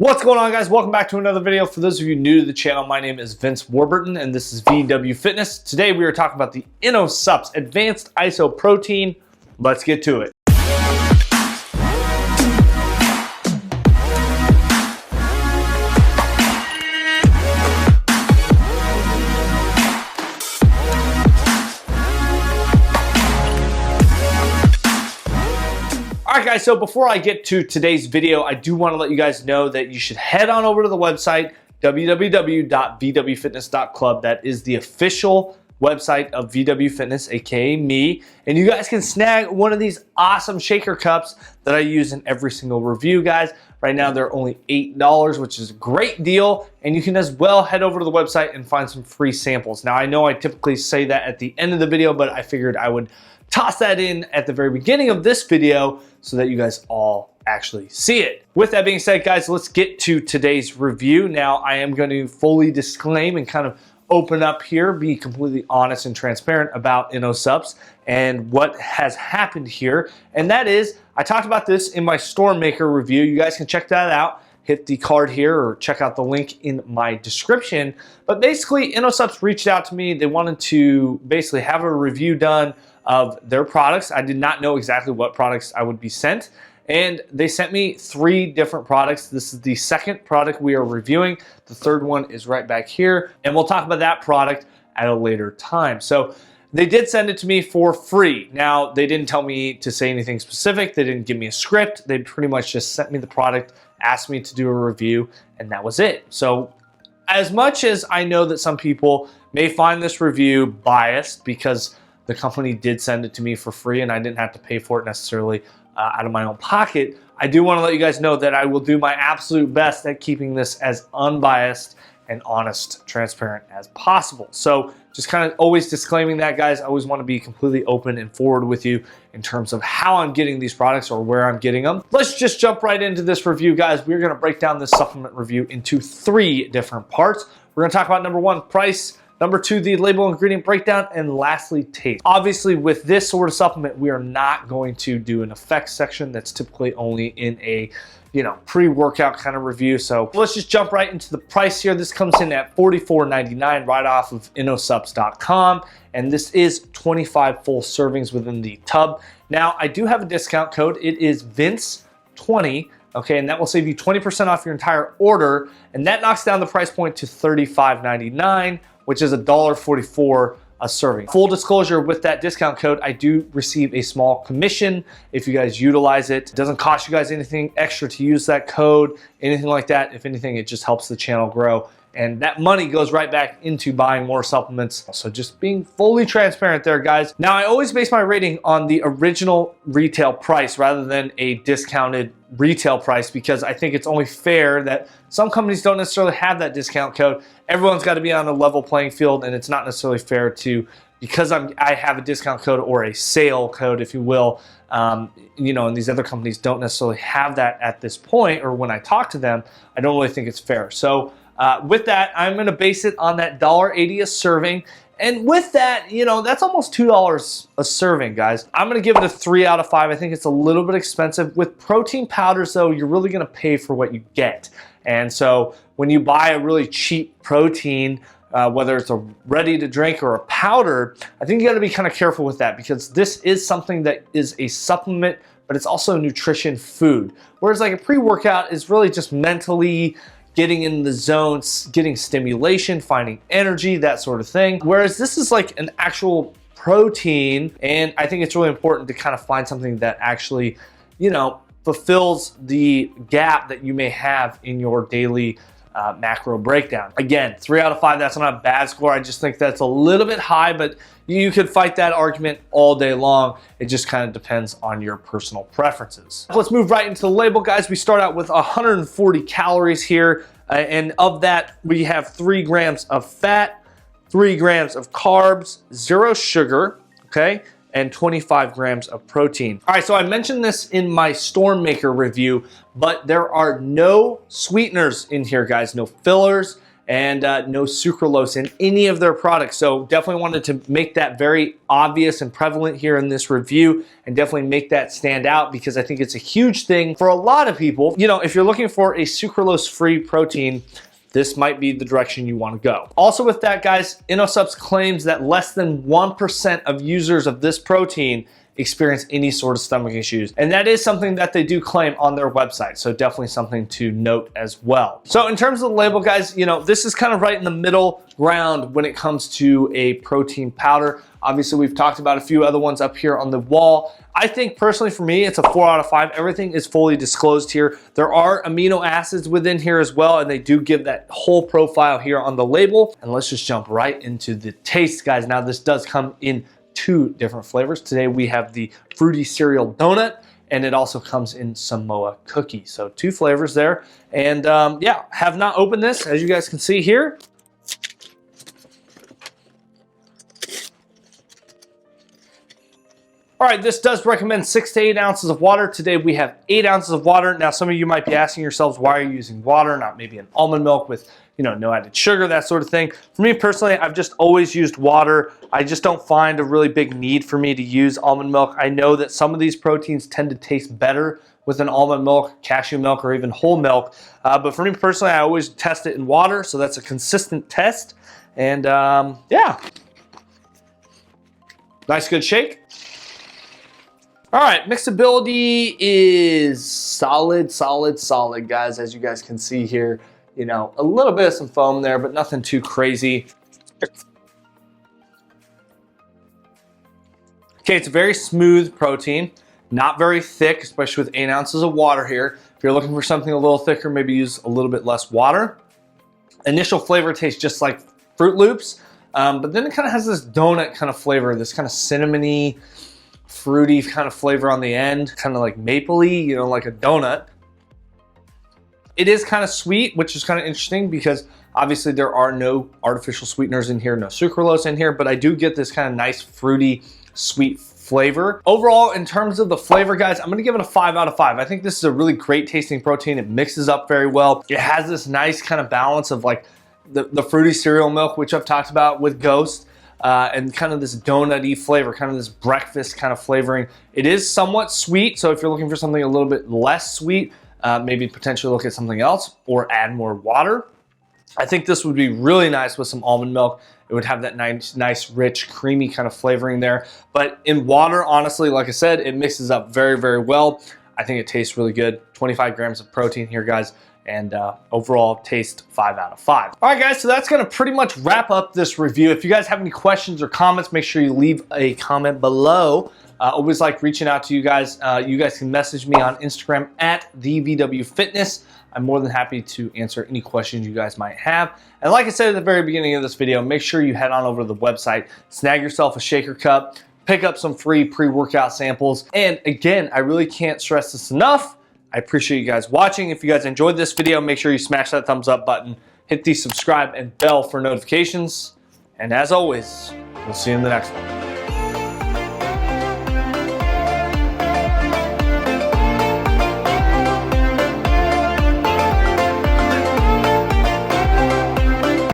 What's going on, guys? Welcome back to another video. For those of you new to the channel, my name is Vince Warburton and this is VW Fitness. Today we are talking about the InnoSupps Advanced ISO Protein. Let's get to it. Alright guys, so before I get to today's video, I do want to let you guys know that you should head on over to the website www.vwfitness.club. That is the official website of VW Fitness, aka me, and you guys can snag one of these awesome shaker cups that I use in every single review, guys. Right now they're only $8, which is a great deal, and you can as well head over to the website and find some free samples. Now I know I typically say that at the end of the video, but I figured I would toss that in at the very beginning of this video so that you guys all actually see it. With that being said, guys, let's get to today's review. Now, I am going to fully disclaim and kind of open up here, be completely honest and transparent about InnoSupps and what has happened here. And that is, I talked about this in my Storm Maker review. You guys can check that out. Hit the card here or check out the link in my description. But basically, InnoSupps reached out to me. They wanted to basically have a review done of their products. I did not know exactly what products I would be sent, and they sent me 3 different products. This is the second product we are reviewing. The third one is right back here, and we'll talk about that product at a later time. So they did send it to me for free. Now, they didn't tell me to say anything specific. They didn't give me a script. They pretty much just sent me the product, asked me to do a review, and that was it. So as much as I know that some people may find this review biased because the company did send it to me for free and I didn't have to pay for it necessarily out of my own pocket, I do want to let you guys know that I will do my absolute best at keeping this as unbiased and honest, transparent as possible. So just kind of always disclaiming that, guys. I always want to be completely open and forward with you in terms of how I'm getting these products or where I'm getting them. Let's just jump right into this review, guys. We're going to break down this supplement review into 3 different parts. We're going to talk about number 1, price. Number 2, the label ingredient breakdown, and lastly, taste. Obviously, with this sort of supplement, we are not going to do an effects section. That's typically only in a, pre-workout kind of review. So let's just jump right into the price here. This comes in at $44.99 right off of InnoSupps.com, and this is 25 full servings within the tub. Now, I do have a discount code. It is Vince20. Okay, and that will save you 20% off your entire order, and that knocks down the price point to $35.99, which is $1.44 a serving. Full disclosure, with that discount code, I do receive a small commission if you guys utilize it. It doesn't cost you guys anything extra to use that code, anything like that. If anything, it just helps the channel grow. And that money goes right back into buying more supplements. So just being fully transparent there, guys. Now, I always base my rating on the original retail price rather than a discounted retail price, because I think it's only fair that some companies don't necessarily have that discount code. Everyone's got to be on a level playing field, and it's not necessarily fair to, because I have a discount code or a sale code, if you will, and these other companies don't necessarily have that at this point, or when I talk to them, I don't really think it's fair. So with that, I'm going to base it on that $1.80 a serving. And with that, that's almost $2 a serving, guys. I'm going to give it a 3 out of 5. I think it's a little bit expensive. With protein powders, though, you're really going to pay for what you get. And so when you buy a really cheap protein, whether it's a ready to drink or a powder, I think you got to be kind of careful with that, because this is something that is a supplement, but it's also nutrition food. Whereas like a pre-workout is really just mentally getting in the zones, getting stimulation, finding energy, that sort of thing. Whereas this is like an actual protein, and I think it's really important to kind of find something that actually, fulfills the gap that you may have in your daily macro breakdown. Again, 3 out of 5, that's not a bad score. I just think that's a little bit high, but you could fight that argument all day long. It just kind of depends on your personal preferences. Let's move right into the label, guys. We start out with 140 calories here, and of that, we have 3 grams of fat, 3 grams of carbs, 0 sugar, okay, and 25 grams of protein. All right, so I mentioned this in my Storm Maker review, but there are no sweeteners in here, guys, no fillers, and no sucralose in any of their products. So definitely wanted to make that very obvious and prevalent here in this review, and definitely make that stand out, because I think it's a huge thing for a lot of people. You know, if you're looking for a sucralose-free protein, this might be the direction you want to go. Also with that, guys, InnoSupps claims that less than 1% of users of this protein experience any sort of stomach issues. And that is something that they do claim on their website. So definitely something to note as well. So in terms of the label, guys, you know, this is kind of right in the middle ground when it comes to a protein powder. Obviously, we've talked about a few other ones up here on the wall. I think personally for me, it's a 4 out of 5. Everything is fully disclosed here. There are amino acids within here as well, and they do give that whole profile here on the label. And let's just jump right into the taste, guys. Now, this does come in 2 different flavors. Today we have the fruity cereal donut, and it also comes in Samoa cookie. So 2 flavors there. And yeah, have not opened this, as you guys can see here. All right, this does recommend 6 to 8 ounces of water. Today we have 8 ounces of water. Now, some of you might be asking yourselves, why are you using water, not maybe an almond milk with, you know, no added sugar, that sort of thing. For me personally, I've just always used water. I just don't find a really big need for me to use almond milk. I know that some of these proteins tend to taste better with an almond milk, cashew milk, or even whole milk. But for me personally, I always test it in water, so that's a consistent test. And yeah, nice good shake. All right, mixability is solid, guys. As you guys can see here, you know, a little bit of some foam there, but nothing too crazy. Okay, it's a very smooth protein, not very thick, especially with 8 ounces of water here. If you're looking for something a little thicker, maybe use a little bit less water. Initial flavor tastes just like Fruit Loops, but then it kind of has this donut kind of flavor, this kind of cinnamony, fruity kind of flavor on the end, kind of like mapley, you know, like a donut. It is kind of sweet, which is kind of interesting because obviously there are no artificial sweeteners in here, no sucralose in here, but I do get this kind of nice fruity, sweet flavor. Overall, in terms of the flavor, guys, I'm gonna give it a 5 out of 5. I think this is a really great tasting protein. It mixes up very well. It has this nice kind of balance of like the fruity cereal milk, which I've talked about with Ghost, and kind of this donut-y flavor, kind of this breakfast kind of flavoring. It is somewhat sweet, so if you're looking for something a little bit less sweet, maybe potentially look at something else or add more water. I think this would be really nice with some almond milk. It would have that nice, rich, creamy kind of flavoring there. But in water, honestly, like I said, it mixes up very, very well. I think it tastes really good. 25 grams of protein here, guys. And overall taste 5 out of 5. All right, guys, so that's gonna pretty much wrap up this review. If you guys have any questions or comments, make sure you leave a comment below. Always like reaching out to you guys. You guys can message me on Instagram at @TheVWFitness. I'm more than happy to answer any questions you guys might have. And like I said at the very beginning of this video, make sure you head on over to the website, snag yourself a shaker cup, pick up some free pre-workout samples. And again, I really can't stress this enough. I appreciate you guys watching. If you guys enjoyed this video, make sure you smash that thumbs up button, hit the subscribe and bell for notifications. And as always, we'll see you in the next one.